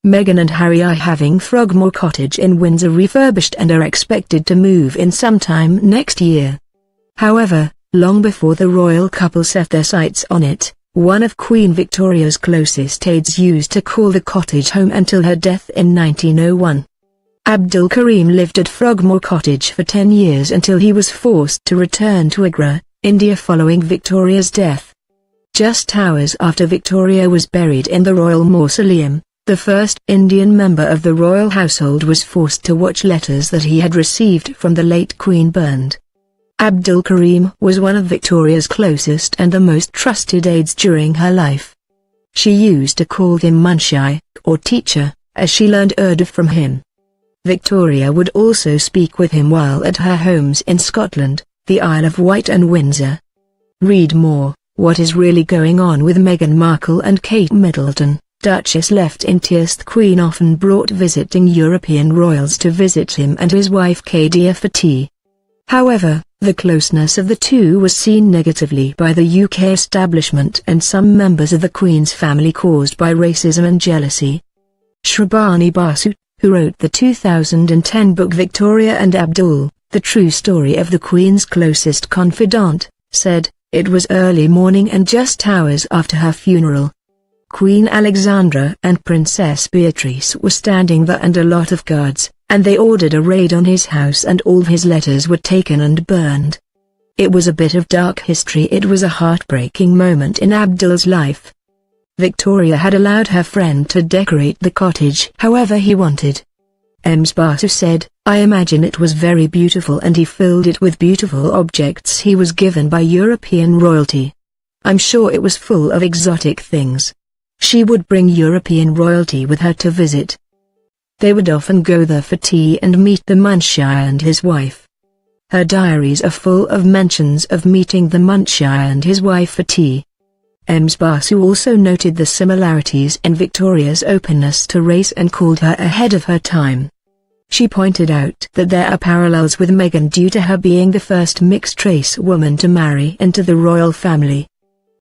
Meghan and Harry are having Frogmore Cottage in Windsor refurbished and are expected to move in sometime next year. However, long before the royal couple set their sights on it, one of Queen Victoria's closest aides used to call the cottage home until her death in 1901. Abdul Karim lived at Frogmore Cottage for 10 years until he was forced to return to Agra, India following Victoria's death. Just hours after Victoria was buried in the royal mausoleum, the first Indian member of the royal household was forced to watch letters that he had received from the late Queen burned. Abdul Karim was one of Victoria's closest and the most trusted aides during her life. She used to call him Munshi, or teacher, as she learned Urdu from him. Victoria would also speak with him while at her homes in Scotland, the Isle of Wight and Windsor. Read more: what is really going on with Meghan Markle and Kate Middleton? Duchess left in tears. The Queen often brought visiting European royals to visit him and his wife Kadia for tea. However, the closeness of the two was seen negatively by the UK establishment and some members of the Queen's family caused by racism and jealousy. Shrabani Basu, who wrote the 2010 book Victoria and Abdul, The True Story of the Queen's Closest Confidant, said, "It was early morning and just hours after her funeral. Queen Alexandra and Princess Beatrice were standing there and a lot of guards, and they ordered a raid on his house and all his letters were taken and burned. It was a bit of dark history. It was a heartbreaking moment in Abdul's life." Victoria had allowed her friend to decorate the cottage however he wanted. Ms. Basu said, "I imagine it was very beautiful and he filled it with beautiful objects he was given by European royalty. I'm sure it was full of exotic things. She would bring European royalty with her to visit. They would often go there for tea and meet the Munshi and his wife. Her diaries are full of mentions of meeting the Munshi and his wife for tea." Ms. Basu also noted the similarities in Victoria's openness to race and called her ahead of her time. She pointed out that there are parallels with Meghan due to her being the first mixed-race woman to marry into the royal family.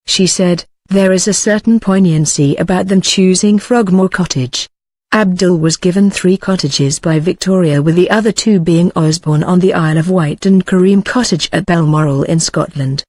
She said, "There is a certain poignancy about them choosing Frogmore Cottage. Abdul was given 3 cottages by Victoria, with the other 2 being Osborne on the Isle of Wight and Karim Cottage at Balmoral in Scotland.